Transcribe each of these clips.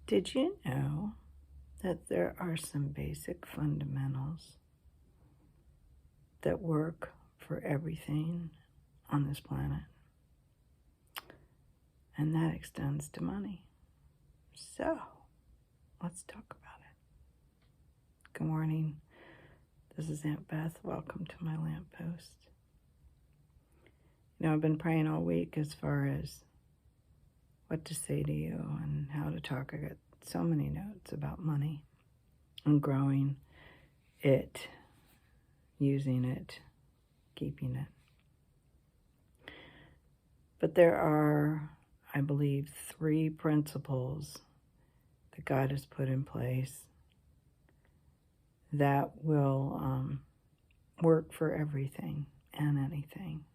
Did you know that there are some basic fundamentals that work for everything on this planet? And that extends to money. So, let's talk about it. Good morning. This is Aunt Beth. Welcome to my lamppost. I've been praying all week as far as what to say to you and how to talk. I got so many notes about money and growing it, using it, keeping it. But there are, I believe, 3 principles that God has put in place that will work for everything and anything.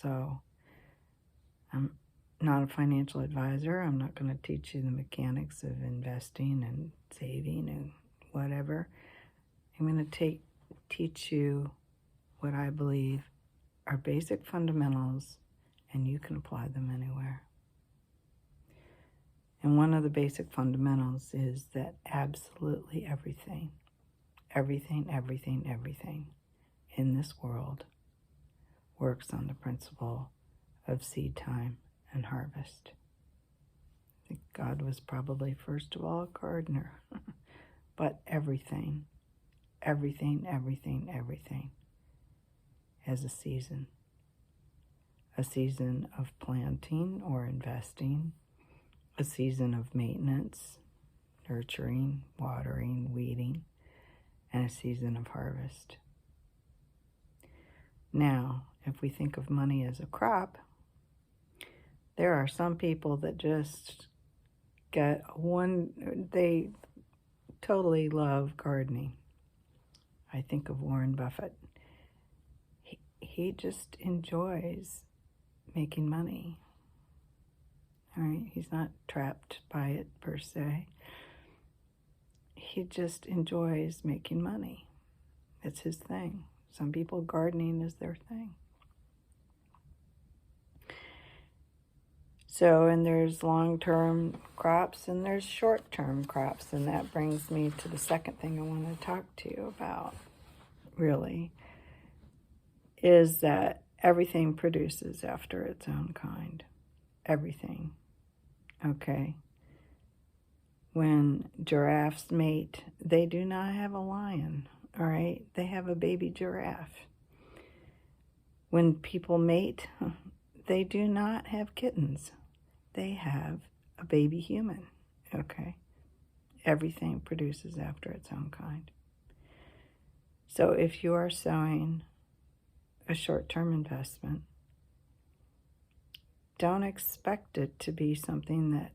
So, I'm not a financial advisor. I'm not going to teach you the mechanics of investing and saving and whatever. I'm going to teach you what I believe are basic fundamentals, and you can apply them anywhere. And one of the basic fundamentals is that absolutely everything in this world works on the principle of seed time and harvest. I think God was probably first of all a gardener, but everything has a season of planting or investing, a season of maintenance, nurturing, watering, weeding, and a season of harvest. Now, if we think of money as a crop, there are some people that just they totally love gardening. I think of Warren Buffett. He just enjoys making money. All right, he's not trapped by it per se. He just enjoys making money. It's his thing. Some people, gardening is their thing. So, and there's long-term crops and there's short-term crops. And that brings me to the second thing I want to talk to you about, really, is that everything produces after its own kind. Everything. Okay? When giraffes mate, they do not have a lion, all right? They have a baby giraffe. When people mate, they do not have kittens. They have a baby human, okay? Everything produces after its own kind. So if you are sowing a short-term investment, don't expect it to be something that,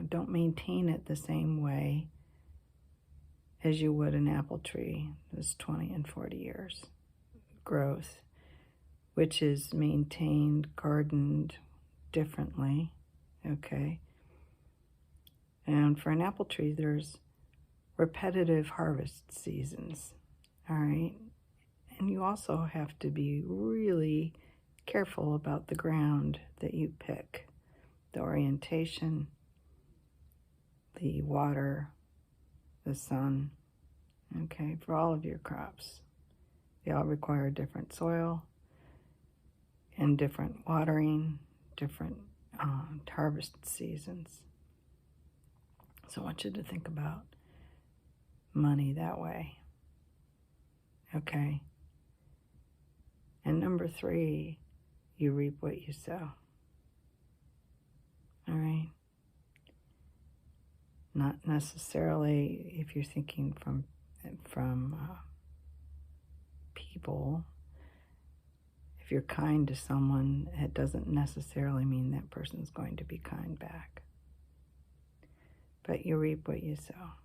don't maintain it the same way as you would an apple tree that's 20 and 40 years growth, which is maintained, gardened differently, okay? And for an apple tree, there's repetitive harvest seasons, all right? And you also have to be really careful about the ground that you pick, the orientation, the water, the sun, okay, for all of your crops. They all require different soil and different watering, different harvest seasons. So I want you to think about money that way, okay? And number 3, you reap what you sow. All right? Not necessarily, if you're thinking from people, if you're kind to someone, it doesn't necessarily mean that person's going to be kind back. But you reap what you sow.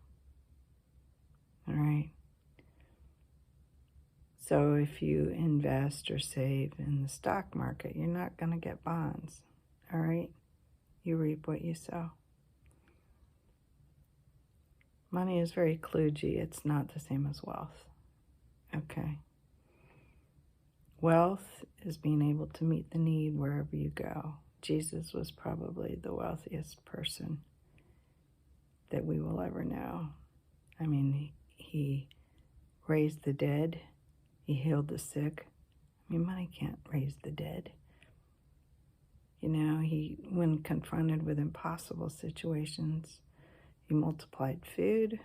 All right? So if you invest or save in the stock market, you're not going to get bonds. All right? You reap what you sow. Money is very kludgy. It's not the same as wealth. Okay? Wealth is being able to meet the need wherever you go. Jesus was probably the wealthiest person that we will ever know. I mean, he raised the dead. He healed the sick. I mean, money can't raise the dead. You know, when confronted with impossible situations, he multiplied food.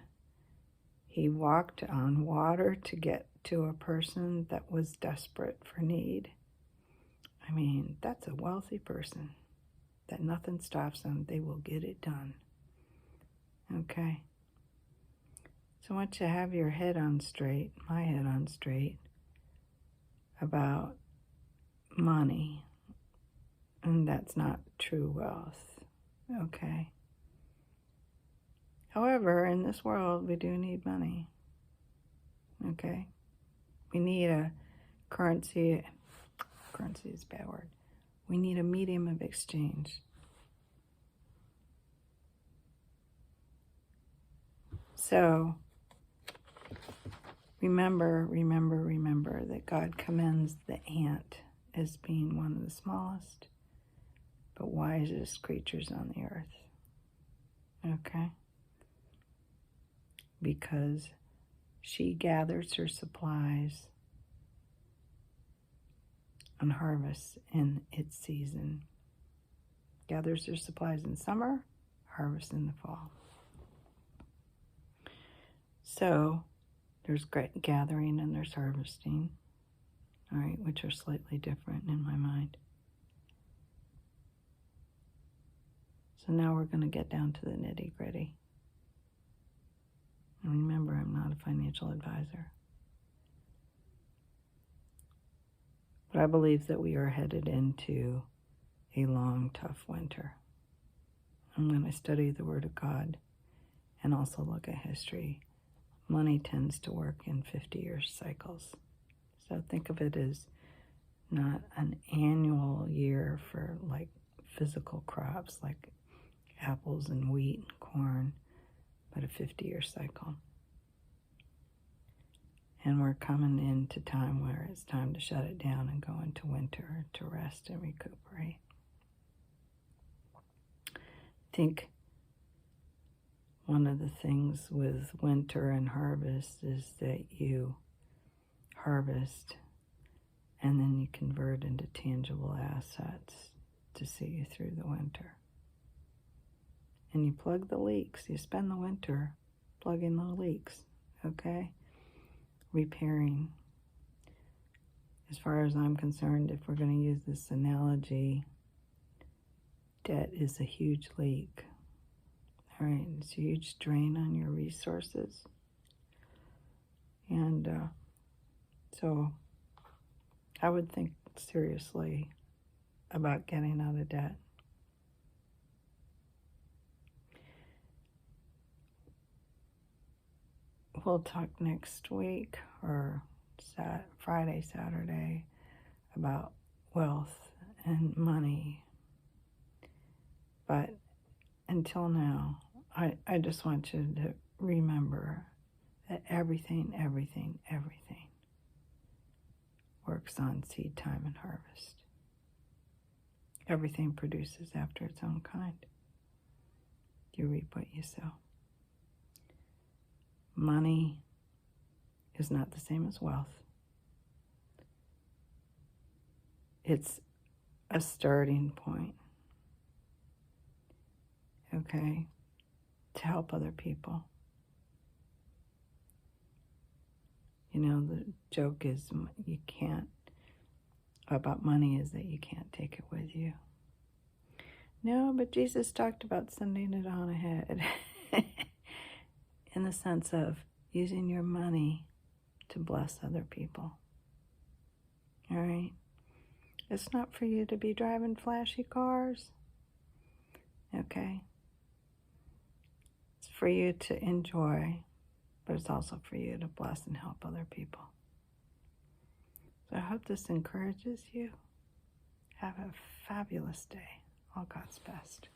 He walked on water to get to a person that was desperate for need. I mean, that's a wealthy person that nothing stops them. They will get it done. Okay? So once you have your head on straight, my head on straight, about money, and that's not true wealth. Okay? However, in this world, we do need money. Okay? We need a currency is a bad word. We need a medium of exchange. So, remember that God commends the ant as being one of the smallest but wisest creatures on the earth. Okay? Because she gathers her supplies and harvests in its season. Gathers her supplies in summer, harvests in the fall. So there's gathering and there's harvesting, all right, which are slightly different in my mind. So now we're going to get down to the nitty-gritty. And remember, I'm not a financial advisor. But I believe that we are headed into a long, tough winter. I'm going to study the Word of God and also look at history. Money tends to work in 50-year cycles. So think of it as not an annual year for like physical crops like apples and wheat and corn, but a 50-year cycle. And we're coming into time where it's time to shut it down and go into winter to rest and recuperate. I think one of the things with winter and harvest is that you harvest and then you convert into tangible assets to see you through the winter. And you plug the leaks. You spend the winter plugging the leaks, okay? Repairing. As far as I'm concerned, if we're going to use this analogy, debt is a huge leak. All right, it's a huge drain on your resources. And so I would think seriously about getting out of debt. We'll talk next week or Friday, Saturday about wealth and money. But until now, I just want you to remember that everything works on seed time and harvest. Everything produces after its own kind. You reap what you sow. Money is not the same as wealth. It's a starting point, okay, to help other people. You know, the joke is about money is that you can't take it with you. No, but Jesus talked about sending it on ahead. In the sense of using your money to bless other people. All right? It's not for you to be driving flashy cars. Okay? It's for you to enjoy, but it's also for you to bless and help other people. So I hope this encourages you. Have a fabulous day. All God's best.